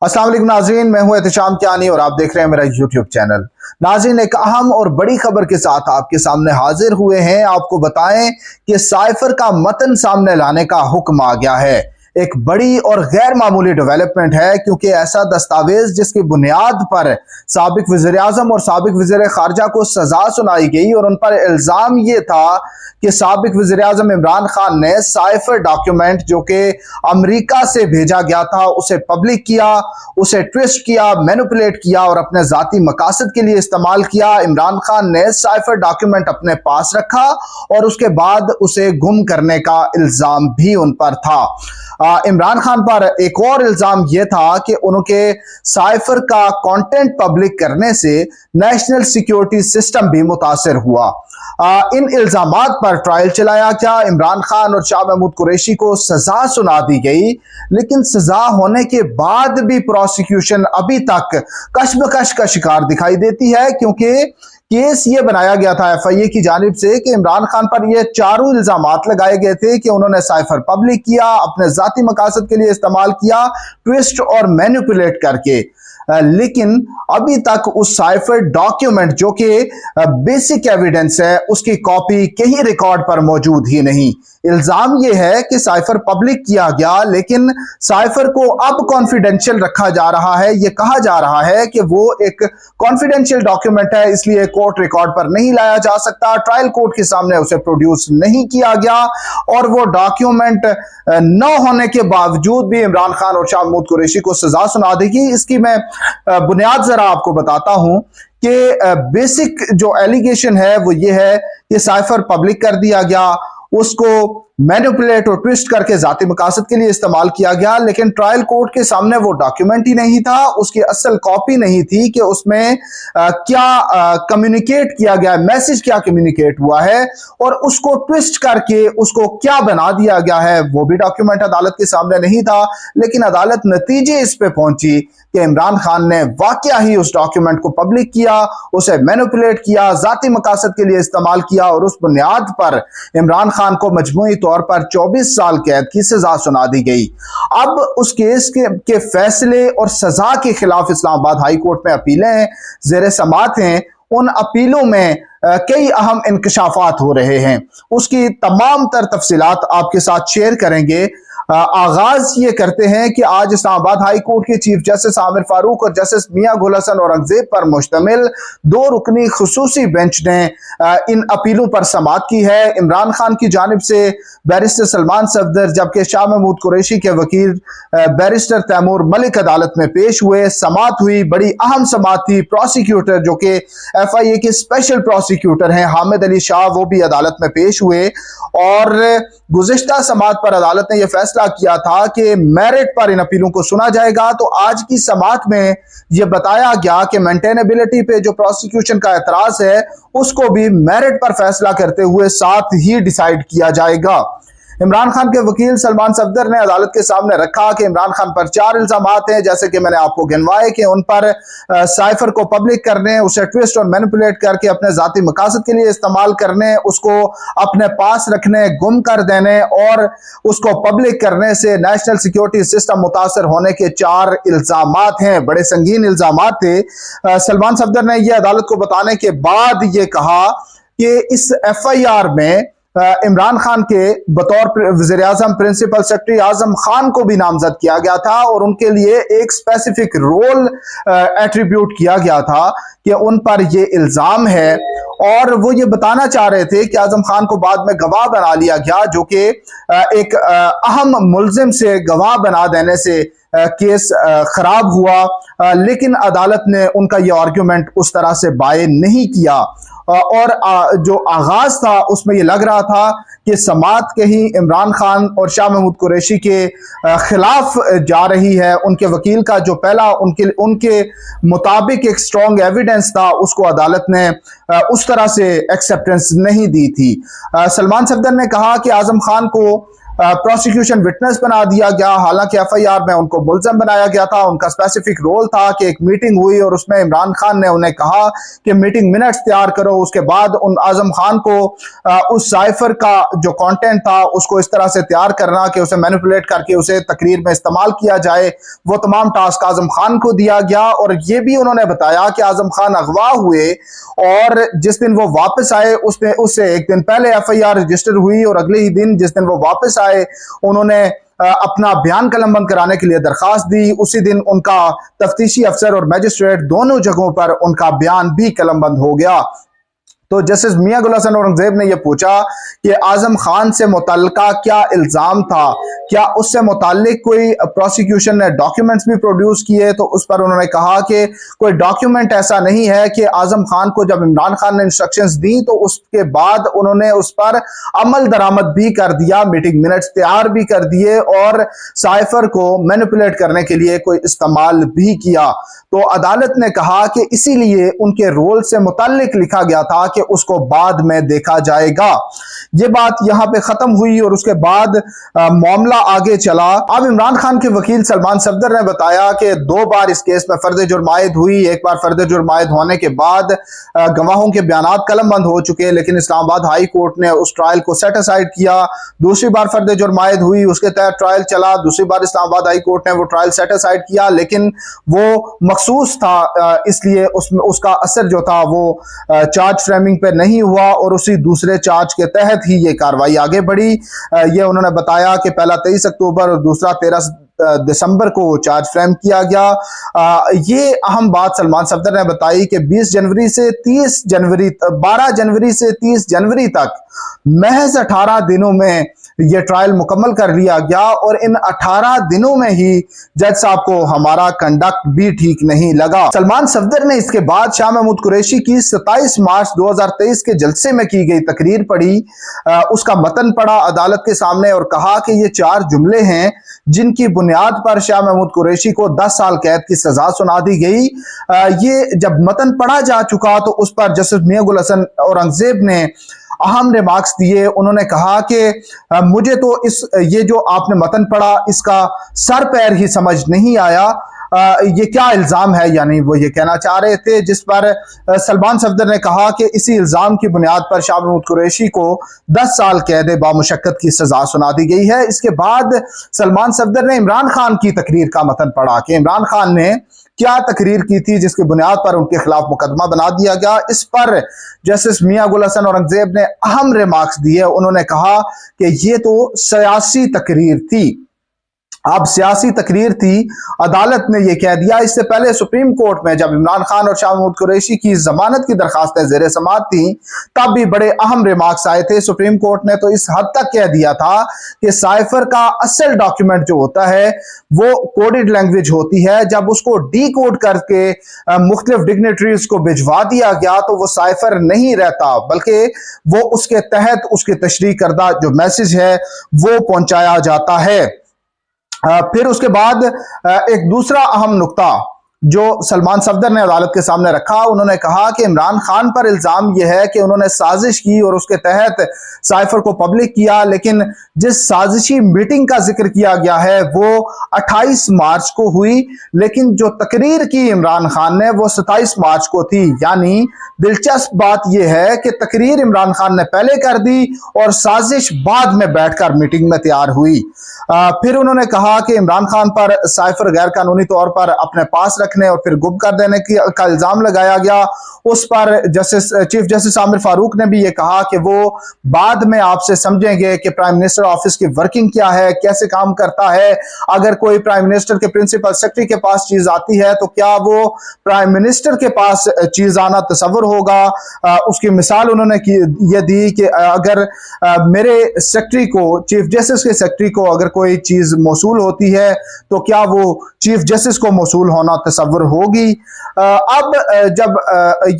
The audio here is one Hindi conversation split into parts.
अस्सलाम वालेकुम नाज़रीन, मैं हूं एहतिशाम कियानी और आप देख रहे हैं मेरा यूट्यूब चैनल। नाज़रीन, एक अहम और बड़ी खबर के साथ आपके सामने हाजिर हुए हैं। आपको बताएं कि साइफर का मतन सामने लाने का हुक्म आ गया है। एक बड़ी और गैर मामूली डेवलपमेंट है, क्योंकि ऐसा दस्तावेज जिसकी बुनियाद पर साबिक वज़ीर आज़म और साबिक वज़ीर खारजा को सजा सुनाई गई और उन पर इल्ज़ाम ये था कि साबिक वज़ीर आज़म इमरान खान ने साइफर डॉक्यूमेंट जो कि अमेरिका से भेजा गया था उसे पब्लिक किया, उसे ट्विस्ट किया, मैनिपुलेट किया और अपने जाती मकासद के लिए इस्तेमाल किया। इमरान खान ने साइफर डॉक्यूमेंट अपने पास रखा और उसके बाद उसे गुम करने का इल्ज़ाम भी उन पर था। इमरान खान पर एक और इल्जाम यह था कि उनके साइफर का कंटेंट पब्लिक करने से नेशनल सिक्योरिटी सिस्टम भी मुतासिर हुआ। इन इल्जामात पर ट्रायल चलाया गया। इमरान खान और शाह महमूद कुरैशी को सजा सुना दी गई, लेकिन सजा होने के बाद भी प्रोसिक्यूशन अभी तक कशमकश का शिकार दिखाई देती है, क्योंकि केस ये बनाया गया था FIA की जानिब से कि इमरान खान पर ये चारों इल्जामात लगाए गए थे कि उन्होंने साइफर पब्लिक किया, अपने जाती मकासद के लिए इस्तेमाल किया, ट्विस्ट और मैनिपुलेट करके। लेकिन अभी तक उस साइफर डॉक्यूमेंट जो कि बेसिक एविडेंस है उसकी कॉपी कहीं रिकॉर्ड पर मौजूद ही नहीं। इल्जाम यह है कि साइफर पब्लिक किया गया, लेकिन साइफर को अब कॉन्फिडेंशियल रखा जा रहा है। यह कहा जा रहा है कि वो एक कॉन्फिडेंशियल डॉक्यूमेंट है, इसलिए कोर्ट रिकॉर्ड पर नहीं लाया जा सकता, ट्रायल कोर्ट के सामने उसे प्रोड्यूस नहीं किया गया और वो डॉक्यूमेंट न होने के बावजूद भी इमरान खान और शाह महमूद कुरैशी को सजा सुना देगी। इसकी मैं बुनियाद जरा आपको बताता हूं कि बेसिक जो एलिगेशन है वो ये है कि साइफर पब्लिक कर दिया गया, उसको मैनिपुलेट और ट्विस्ट करके जाती मकासद के लिए इस्तेमाल किया गया, लेकिन ट्रायल कोर्ट के सामने वो डॉक्यूमेंट ही नहीं था, उसकी असल कॉपी नहीं थी कि उसमें क्या कम्युनिकेट किया गया, मैसेज क्या कम्युनिकेट हुआ है और उसको ट्विस्ट करके उसको क्या बना दिया गया है, वो भी डॉक्यूमेंट अदालत के सामने नहीं था। लेकिन अदालत नतीजे इस पे पहुंची कि इमरान खान ने वाकया ही उस डॉक्यूमेंट को पब्लिक किया, उसे मैनिपुलेट किया, जाती मकासद के लिए इस्तेमाल किया और उस बुनियाद पर इमरान खान को मजमूई तौर पर 24 साल कैद की सजा सुना दी गई। अब उस केस के फैसले और सजा के खिलाफ इस्लामाबाद हाई कोर्ट में अपीलें जेर समात हैं। उन अपीलों में कई अहम इंकशाफात हो रहे हैं, उसकी तमाम तर तफसीलात आपके साथ शेयर करेंगे। आगाज ये करते हैं कि आज इस्लामाबाद हाई कोर्ट के चीफ जस्टिस आमिर फारूक और जस्टिस मियां गुल हसन औरंगजेब पर मुश्तमिल 2 रुकनी खुसूसी बेंच ने इन अपीलों पर समाअत की है। इमरान खान की जानिब से बैरिस्टर सलमान सफदर, जबकि शाह महमूद कुरैशी के वकील बैरिस्टर तैमूर मलिक अदालत में पेश हुए। समाअत हुई, बड़ी अहम समाअत थी। प्रोसिक्यूटर जो कि FIA के स्पेशल प्रोसिक्यूटर हैं हामिद अली शाह, वो भी अदालत में पेश हुए और गुज़िश्ता समाअत पर अदालत ने यह फैसला किया था कि मेरिट पर इन अपीलों को सुना जाएगा। तो आज की समाअत में यह बताया गया कि मेंटेनेबिलिटी पे जो प्रोसिक्यूशन का एतराज है उसको भी मेरिट पर फैसला करते हुए साथ ही डिसाइड किया जाएगा। इमरान खान के वकील सलमान सफदर ने अदालत के सामने रखा कि इमरान खान पर 4 इल्जामात हैं, जैसे कि मैंने आपको गिनवाए कि उन पर साइफर को पब्लिक करने, उसे ट्विस्ट और मैनिपुलेट करके अपने जाती मकासद के लिए इस्तेमाल करने, उसको अपने पास रखने, गुम कर देने और उसको पब्लिक करने से नेशनल सिक्योरिटी सिस्टम मुतासर होने के 4 इल्जामात हैं। बड़े संगीन इल्जामात थे। सलमान सफदर ने यह अदालत को बताने के बाद ये कहा कि इस FIR में इमरान खान के बतौर वज़ीर आज़म प्रिंसिपल सेक्रेटरी आज़म खान को भी नामजद किया गया था और उनके लिए एक स्पेसिफिक रोल एट्रीब्यूट किया गया था कि उन पर ये इल्ज़ाम है। और वो ये बताना चाह रहे थे कि आज़म खान को बाद में गवाह बना लिया गया, जो कि एक अहम मुल्जिम से गवाह बना देने से केस खराब हुआ। लेकिन अदालत ने उनका ये आर्ग्यूमेंट उस तरह से बाय नहीं किया और जो आगाज था उसमें यह लग रहा था कि समाअत कहीं इमरान खान और शाह महमूद कुरैशी के खिलाफ जा रही है। उनके वकील का जो पहला उनके मुताबिक एक स्ट्रॉन्ग एविडेंस था उसको अदालत ने उस तरह से एक्सेप्टेंस नहीं दी थी। सलमान सफदर ने कहा कि आजम खान को प्रोसिक्यूशन विटनेस बना दिया गया। हालांकि एफआईआर में उनको मुल्ज़म बनाया गया था। उनका स्पेसिफिक रोल था कि एक मीटिंग हुई और उसमें इमरान खान ने उन्हें कहा कि मीटिंग मिनट्स तैयार करो। उसके बाद उन आजम खान को उस साइफर का जो कंटेंट था उसको इस तरह से तैयार करना कि उसे मैनिपुलेट करके उसे तकरीर में इस्तेमाल किया जाए, वो तमाम टास्क आजम खान को दिया गया। और ये भी उन्होंने बताया कि आजम खान अगवा हुए और जिस दिन वो वापस आए उससे एक दिन पहले एफआईआर रजिस्टर हुई और अगले ही दिन जिस दिन वो वापस आए उन्होंने अपना बयान कलमबंद कराने के लिए दरखास्त दी। उसी दिन उनका तफ्तीशी अफसर और मजिस्ट्रेट दोनों जगहों पर उनका बयान भी कलमबंद हो गया। तो जस्टिस मियां गुल हसन औरंगजेब ने यह पूछा कि आजम खान से मुतल्लिका क्या इल्जाम था, क्या उससे मुताल्लिक कोई प्रोसिक्यूशन ने डॉक्यूमेंट्स भी प्रोड्यूस किए। तो उस पर उन्होंने कहा कि कोई डॉक्यूमेंट ऐसा नहीं है कि आजम खान को जब इमरान खान ने इंस्ट्रक्शंस दी तो उसके बाद उन्होंने उस पर अमल दरामद भी कर दिया, मीटिंग मिनट्स तैयार भी कर दिए और साइफर को मैनिपुलेट करने के लिए कोई इस्तेमाल भी किया। तो अदालत ने कहा कि इसीलिए उनके रोल से मुताल्लिक लिखा गया था कि उसको बाद में देखा जाएगा। ये बात यहां पे खत्म हुई और उसके बाद मामला आगे चला। अब इमरान खान के वकील सलमान सफदर ने बताया कि 2 बार इस केस में फर्द जुर्म आयद हुई। एक बार फर्द जुर्म आयद होने के बाद गवाहों के बयान कलमबंद हो चुके, लेकिन इस्लामाबाद हाई कोर्ट ने उस ट्रायल को सेट असाइड किया। दूसरी बार फर्द जुर्म आयद हुई, उसके तहत ट्रायल चला। दूसरी बार इस्लामाबाद हाई कोर्ट ने वो ट्रायल सेट असाइड किया, लेकिन वो मखसूस था, इसलिए उसमें उसका असर जो था वो चार्ज फ्रेमिंग पे नहीं हुआ और उसी दूसरे चार्ज के तहत ही ये कार्रवाई आगे बढ़ी। ये उन्होंने बताया कि पहला 23 अक्टूबर और दूसरा 13 दिसंबर को चार्ज फ्रेम किया गया। ये अहम बात सलमान सफदर ने बताई कि 20 जनवरी से 30 जनवरी 12 जनवरी से 30 जनवरी तक महज 18 दिनों में यह ट्रायल मुकम्मल कर लिया गया और इन 18 दिनों में ही जज साहब को हमारा कंडक्ट भी ठीक नहीं लगा। सलमान सफदर ने इसके बाद शाह महमूद कुरैशी की 27 मार्च 2023 के जलसे में की गई तकरीर पढ़ी, उसका मतन पढ़ा अदालत के सामने और कहा कि ये 4 जुमले हैं जिनकी बुनियाद पर शाह महमूद कुरैशी को 10 साल कैद की सजा सुना दी गई। ये जब मतन पढ़ा जा चुका तो उस पर जस्टिस मियां गुल हसन औरंगजेब ने अहम रिमार्क्स दिए। उन्होंने कहा कि मुझे तो ये जो आपने मतन पढ़ा इसका सर पैर ही समझ नहीं आया, ये क्या इल्जाम है, यानी वो ये कहना चाह रहे थे, जिस पर सलमान सफदर ने कहा कि इसी इल्जाम की बुनियाद पर शाह महमूद कुरैशी को 10 साल कैद बामुशक्कत की सजा सुना दी गई है। इसके बाद सलमान सफदर ने इमरान खान की तकरीर का मतन पढ़ा कि इमरान खान ने क्या तकरीर की थी जिसकी बुनियाद पर उनके खिलाफ मुकदमा बना दिया गया। इस पर जस्टिस मियां गुल हसन औरंगजेब ने अहम रिमार्क्स दिए। उन्होंने कहा कि ये तो सियासी तकरीर थी। अब सियासी तकरीर थी, अदालत ने यह कह दिया। इससे पहले सुप्रीम कोर्ट में जब इमरान खान और शाह महमूद कुरैशी की जमानत की दरखास्तें जेर समाअत थी तब भी बड़े अहम रिमार्क्स आए थे। सुप्रीम कोर्ट ने तो इस हद तक कह दिया था कि साइफर का असल डॉक्यूमेंट जो होता है वो कोडेड लैंग्वेज होती है, जब उसको डी कोड करके मुख्तलिफ डिग्नेटरीज को भिजवा दिया गया तो वो साइफर नहीं रहता, बल्कि वो उसके तहत उसकी तशरीह करदा जो मैसेज है वो पहुंचाया जाता है। फिर उसके बाद एक दूसरा अहम नुक्ता जो सलमान सफदर ने अदालत के सामने रखा, उन्होंने कहा कि इमरान खान पर इल्जाम यह है कि उन्होंने साजिश की और उसके तहत साइफर को पब्लिक किया, लेकिन जिस साजिशी मीटिंग का जिक्र किया गया है वो 28 मार्च को हुई, लेकिन जो तकरीर की इमरान खान ने वो 27 मार्च को थी। यानी दिलचस्प बात यह है कि तकरीर इमरान खान ने पहले कर दी और साजिश बाद में बैठकर मीटिंग में तैयार हुई। फिर उन्होंने कहा कि इमरान खान पर साइफर गैर कानूनी तौर पर अपने पास रखने और फिर गुम कर देने का इल्जाम लगाया गया। उस पर चीफ जस्टिस आमिर फारूक ने भी ये कहा कि वो बाद में आपसे समझेंगे कि प्राइम मिनिस्टर ऑफिस की वर्किंग क्या है, कैसे काम करता है। अगर कोई प्राइम मिनिस्टर के प्रिंसिपल सेक्रेटरी के पास चीज आती है तो क्या वो प्राइम मिनिस्टर के पास चीज आना तसव्वुर होगा। उसकी मिसाल उन्होंने ये दी कि अगर मेरे सेक्रेटरी को, चीफ जस्टिस के सेक्रेटरी को अगर कोई चीज मौसूल होती है तो क्या वो चीफ जस्टिस को मौसूल होना तसव्वुर होगी। अब जब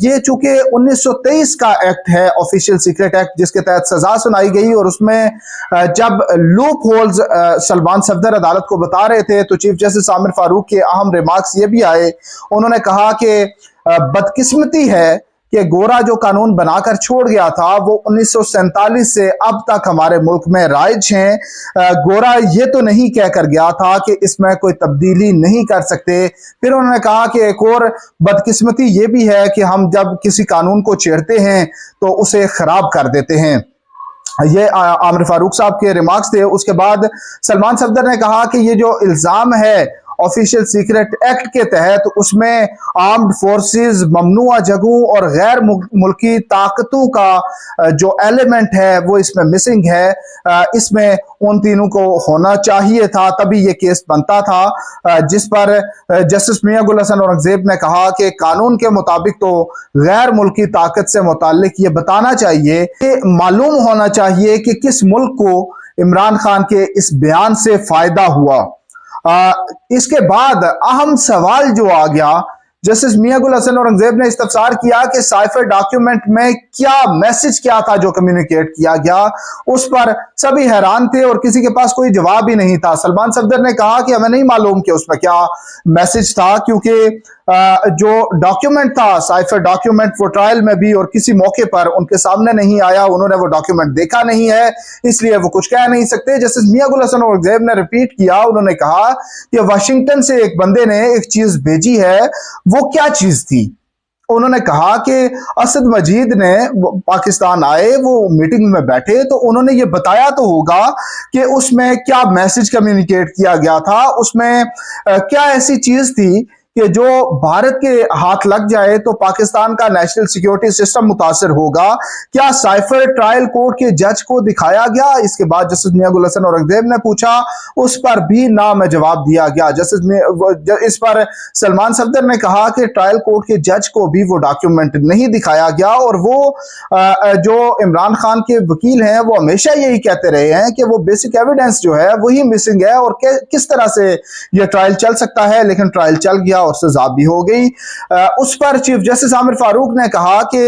ये चूंकि 1923 का एक्ट है, ऑफिशियल सीक्रेट एक्ट, जिसके तहत सजा सुनाई गई और उसमें जब लूप होल्स सलमान सफदर अदालत को बता रहे थे तो चीफ जस्टिस आमिर फारूक के अहम रिमार्क्स ये भी आए। उन्होंने कहा कि बदकिस्मती है कि गोरा जो कानून बनाकर छोड़ गया था वो 1947 से अब तक हमारे मुल्क में राइज हैं। गोरा ये तो नहीं कहकर गया था कि इसमें कोई तब्दीली नहीं कर सकते। फिर उन्होंने कहा कि एक और बदकिस्मती ये भी है कि हम जब किसी कानून को छेड़ते हैं तो उसे खराब कर देते हैं। ये आमिर फारूक साहब के रिमार्क्स थे। उसके बाद सलमान सफदर ने कहा कि ये जो इल्जाम है ऑफिशियल सीक्रेट एक्ट के तहत, उसमें आर्म्ड फोर्सेस, ममनुआ जगहों और गैर मुल्की ताकतों का जो एलिमेंट है वो इसमें मिसिंग है। इसमें उन तीनों को होना चाहिए था, तभी ये केस बनता था। जिस पर जस्टिस मियां गुल हसन औरंगजेब ने कहा कि कानून के मुताबिक तो गैर मुल्की ताकत से मुताल्लिक ये बताना चाहिए कि मालूम होना चाहिए कि किस मुल्क को इमरान खान के इस बयान से फायदा हुआ। इसके बाद अहम सवाल जो आ गया, जस्टिस मियां गुल हसन औरंगजेब ने इस्तफसार किया कि साइफर डॉक्यूमेंट में क्या मैसेज क्या था जो कम्युनिकेट किया गया। उस पर सभी हैरान थे और किसी के पास कोई जवाब ही नहीं था। सलमान सफदर ने कहा कि हमें नहीं मालूम कि उसमें क्या मैसेज था, क्योंकि जो डॉक्यूमेंट था साइफर डॉक्यूमेंट वो ट्रायल में भी और किसी मौके पर उनके सामने नहीं आया, उन्होंने वो डॉक्यूमेंट देखा नहीं है, इसलिए वो कुछ कह नहीं सकते। जस्टिस मियां गुल हसन औरंगजेब ने रिपीट किया, उन्होंने कहा कि वाशिंगटन से एक बंदे ने एक चीज भेजी है, वो क्या चीज थी। उन्होंने कहा कि असद मजीद ने पाकिस्तान आए, वो मीटिंग में बैठे तो उन्होंने ये बताया तो होगा कि उसमें क्या मैसेज कम्युनिकेट किया गया था, उसमें क्या ऐसी चीज थी कि जो भारत के हाथ लग जाए तो पाकिस्तान का नेशनल सिक्योरिटी सिस्टम मुतासर होगा। क्या साइफर ट्रायल कोर्ट के जज को दिखाया गया? इसके बाद जस्टिस मियां गुल हसन औरंगजेब ने पूछा, उस पर भी ना में जवाब दिया गया। इस पर सलमान सफदर ने कहा कि ट्रायल कोर्ट के जज को भी वो डॉक्यूमेंट नहीं दिखाया गया और वो जो इमरान खान के वकील हैं वो हमेशा यही कहते रहे हैं कि वो बेसिक एविडेंस जो है वही मिसिंग है और किस तरह से ये ट्रायल चल सकता है। लेकिन ट्रायल चल गया और सजा भी हो गई। उस पर चीफ जस्टिस आमिर फारूक ने कहा कि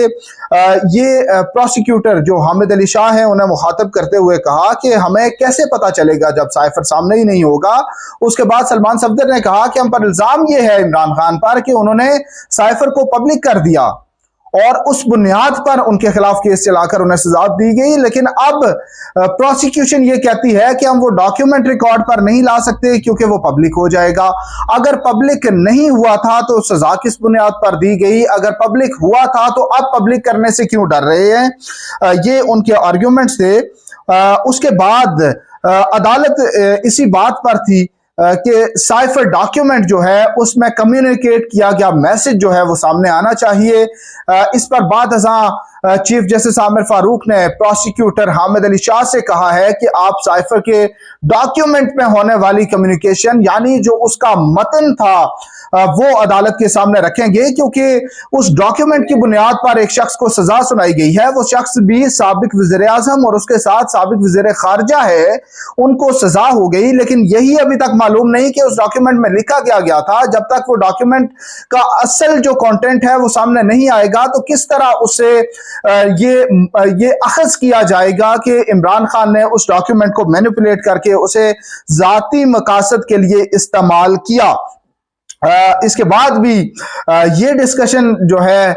ये प्रोसिक्यूटर जो हामिद अली शाह है उन्हें मुखातब करते हुए कहा कि हमें कैसे पता चलेगा जब साइफर सामने ही नहीं होगा। उसके बाद सलमान सफदर ने कहा कि हम पर इल्जाम ये है इमरान खान पर कि उन्होंने साइफर को पब्लिक कर दिया और उस बुनियाद पर उनके खिलाफ केस चलाकर उन्हें सजा दी गई। लेकिन अब प्रोसिक्यूशन ये कहती है कि हम वो डॉक्यूमेंट रिकॉर्ड पर नहीं ला सकते क्योंकि वो पब्लिक हो जाएगा। अगर पब्लिक नहीं हुआ था तो सजा किस बुनियाद पर दी गई? अगर पब्लिक हुआ था तो अब पब्लिक करने से क्यों डर रहे हैं? ये उनके आर्ग्यूमेंट्स थे। उसके बाद अदालत इसी बात पर थी कि साइफर डॉक्यूमेंट जो है उसमें कम्युनिकेट किया गया मैसेज जो है वो सामने आना चाहिए। इस पर बाद चीफ जस्टिस आमिर फारूक ने प्रोसिक्यूटर हामिद अली शाह से कहा है कि आप साइफर के डॉक्यूमेंट में होने वाली कम्युनिकेशन यानी जो उसका मतन था वो अदालत के सामने रखेंगे, क्योंकि उस डॉक्यूमेंट की बुनियाद पर एक शख्स को सजा सुनाई गई है। वो शख्स भी साबिक वज़ीर आज़म और उसके साथ साबिक वज़ीर खारजा है, उनको सजा हो गई। लेकिन यही अभी तक मालूम नहीं कि उस डॉक्यूमेंट में लिखा क्या गया था। जब तक वो डॉक्यूमेंट का असल जो कंटेंट है वो सामने नहीं आएगा तो किस तरह उससे ये अखज़ किया जाएगा कि इमरान खान ने उस डॉक्यूमेंट को मैनिपुलेट करके उसे जाती मकासद के लिए इस्तेमाल किया। इसके बाद भी ये डिस्कशन जो है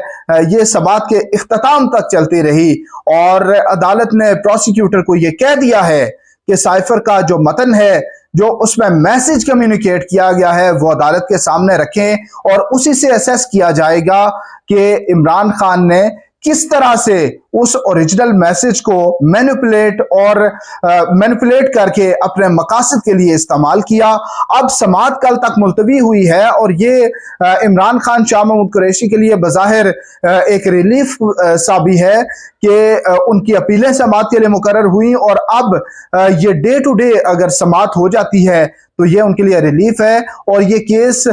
ये समाअत के इख्तिताम तक चलती रही और अदालत ने प्रोसिक्यूटर को ये कह दिया है कि साइफर का जो मतन है, जो उसमें मैसेज कम्युनिकेट किया गया है, वो अदालत के सामने रखें और उसी से असेस किया जाएगा कि इमरान खान ने किस तरह से उस ओरिजिनल मैसेज को मैनिपुलेट करके अपने मकासद के लिए इस्तेमाल किया। अब समाअत कल तक मुलतवी हुई है और ये इमरान खान शाह महमूद कुरैशी के लिए बज़ाहिर एक रिलीफ सा भी है कि उनकी अपीलें समाअत के लिए मुकर्रर हुई और अब ये डे टू डे अगर समाअत हो जाती है तो ये उनके लिए रिलीफ है। और ये केस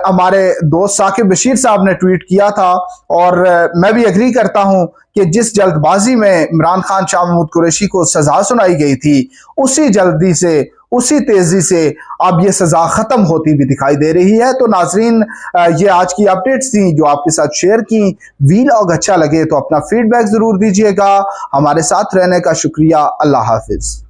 हमारे दोस्त साकिब बशीर साहब ने ट्वीट किया था और मैं भी एग्री करता हूं कि जिस जल्दबाजी में इमरान खान शाह महमूद कुरैशी को सजा सुनाई गई थी, उसी जल्दी से उसी तेजी से अब ये सजा खत्म होती भी दिखाई दे रही है। तो नाजरीन, ये आज की अपडेट्स थी जो आपके साथ शेयर की। वीलॉग अच्छा लगे तो अपना फीडबैक जरूर दीजिएगा। हमारे साथ रहने का शुक्रिया। अल्लाह हाफिज।